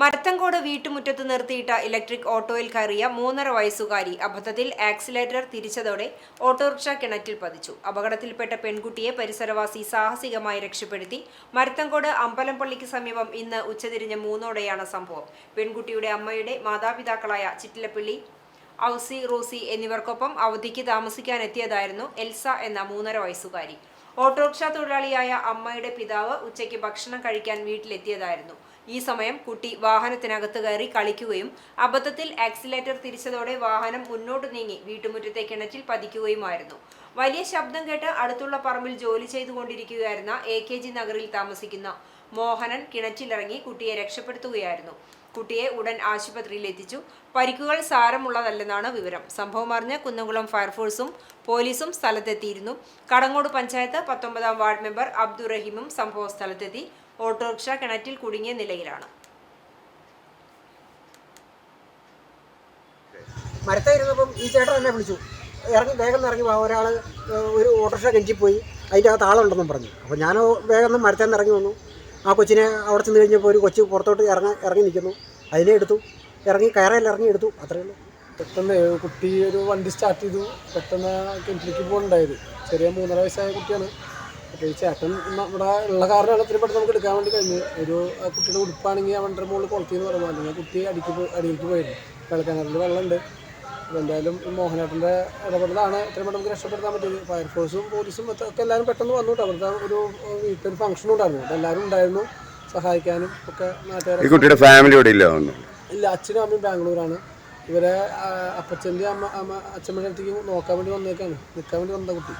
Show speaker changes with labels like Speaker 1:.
Speaker 1: മരത്തങ്കോട് വീട്ടുമുറ്റത്ത് നിർത്തിയിട്ട ഇലക്ട്രിക് ഓട്ടോയിൽ കയറിയ 3.5 വയസ്സുകാരി അബദ്ധത്തിൽ ആക്സിലേറ്റർ തിരിച്ചതോടെ ഓട്ടോറിക്ഷ കിണറ്റിൽ പതിച്ചു. അപകടത്തിൽപ്പെട്ട പെൺകുട്ടിയെ പരിസരവാസി സാഹസികമായി രക്ഷപ്പെടുത്തി. മരത്തങ്കോട് അമ്പലംപള്ളിക്ക് സമീപം ഇന്ന് ഉച്ചതിരിഞ്ഞ് 3:00-ഓടെയാണ് സംഭവം. പെൺകുട്ടിയുടെ അമ്മയുടെ മാതാപിതാക്കളായ ചിറ്റിലപ്പള്ളി, ഔസി, റൂസി എന്നിവർക്കൊപ്പം അവധിക്ക് താമസിക്കാനെത്തിയതായിരുന്നു എൽസ എന്ന 3.5 വയസ്സുകാരി. ഓട്ടോറിക്ഷ തൊഴിലാളിയായ അമ്മയുടെ പിതാവ് ഉച്ചയ്ക്ക് ഭക്ഷണം കഴിക്കാൻ വീട്ടിലെത്തിയതായിരുന്നു. ഈ സമയം കുട്ടി വാഹനത്തിനകത്ത് കയറി കളിക്കുകയും അബദ്ധത്തിൽ ആക്സിലേറ്റർ തിരിച്ചതോടെ വാഹനം മുന്നോട്ട് നീങ്ങി വീട്ടുമുറ്റത്തെ കിണറ്റിൽ പതിക്കുകയുമായിരുന്നു. വലിയ ശബ്ദം കേട്ട് അടുത്തുള്ള പറമ്പിൽ ജോലി ചെയ്തുകൊണ്ടിരിക്കുകയായിരുന്ന AKG നഗറിൽ താമസിക്കുന്ന മോഹനൻ കിണറ്റിലിറങ്ങി കുട്ടിയെ രക്ഷപ്പെടുത്തുകയായിരുന്നു. കുട്ടിയെ ഉടൻ ആശുപത്രിയിൽ എത്തിച്ചു. പരിക്കുകൾ സാരമുള്ളതല്ലെന്നാണ് വിവരം. സംഭവം അറിഞ്ഞ് കുന്നംകുളം ഫയർഫോഴ്സും പോലീസും സ്ഥലത്തെത്തിയിരുന്നു. കടങ്ങോട് പഞ്ചായത്ത് 19-ാം വാർഡ് മെമ്പർ അബ്ദുറഹീമും സംഭവ സ്ഥലത്തെത്തി. ഓട്ടോറിക്ഷ കിണറ്റിൽ കുടുങ്ങിയ നിലയിലാണ്.
Speaker 2: മരത്തായിരുന്നപ്പം ഈ ചേട്ടൻ എന്നെ വിളിച്ചു, വേഗം ഇറങ്ങി ഒരാൾ ഒരു ഓട്ടോറിക്ഷ കെഞ്ചിപ്പോയി, അതിൻ്റെ അകത്ത് ആളുണ്ടെന്നും പറഞ്ഞു. അപ്പോൾ ഞാൻ വേഗം മരത്താൻ ഇറങ്ങി വന്നു. ആ കൊച്ചിനെ അവിടെ ചെന്ന് കഴിഞ്ഞപ്പോൾ ഒരു കൊച്ച് പുറത്തോട്ട് ഇറങ്ങി നിൽക്കുന്നു. അതിനെ എടുത്തു, കയറെല്ലാം ഇറങ്ങി എടുത്തു. അത്രയേ ഉള്ളൂ.
Speaker 3: പെട്ടെന്ന് കുട്ടി ഒരു വണ്ടി സ്റ്റാർട്ട് ചെയ്തു. പെട്ടെന്ന് കിണറ്റിലേക്ക് പോകുന്നുണ്ടായത്. ചെറിയ 3.5 വയസ്സായ കുട്ടിയാണ്. അപ്പോൾ ഈ ചേട്ടൻ ഇവിടെ ഉള്ള കാരണമാണ് ഇത്രയും പെട്ടെന്ന് നമുക്ക് എടുക്കാൻ വേണ്ടി കഴിഞ്ഞ്. ആ കുട്ടിയുടെ ഉടുപ്പാണെങ്കിൽ അവൻ്റെ മുകളിൽ കൊളുത്തിയെന്ന് പറയുമ്പോൾ അല്ലെങ്കിൽ കുട്ടി അടിയിലേക്ക് പോയിരുന്നു. വെള്ളക്കിണറിൽ വെള്ളമുണ്ട്. അപ്പോൾ എന്തായാലും മോഹനേട്ടൻ്റെ ഇടപെടലാണ് ഇത്രയും പെട്ടെന്ന് നമുക്ക് രക്ഷപ്പെടുത്താൻ പറ്റിയത്. ഫയർഫോഴ്സും പോലീസും ഒക്കെ എല്ലാവരും പെട്ടെന്ന് വന്നു. അവിടുത്തെ ഒരു വീട്ടിലൊരു ഫംഗ്ഷൻ ഉണ്ടായിരുന്നു. അപ്പോൾ എല്ലാവരും ഉണ്ടായിരുന്നു സഹായിക്കാനും ഒക്കെ. നാട്ടുകാരെ
Speaker 4: കുട്ടിയുടെ ഫാമിലി ഇവിടെ ഇല്ല?
Speaker 3: അച്ഛനും അമ്മയും ബാംഗ്ലൂരാണ്. ഇവരെ അപ്പച്ചൻ്റെ അച്ഛമ്മയുടെ അടുത്തേക്ക് നോക്കാൻ വേണ്ടി വന്നേക്കാണ്, നിൽക്കാൻ വേണ്ടി വന്ന കുട്ടി.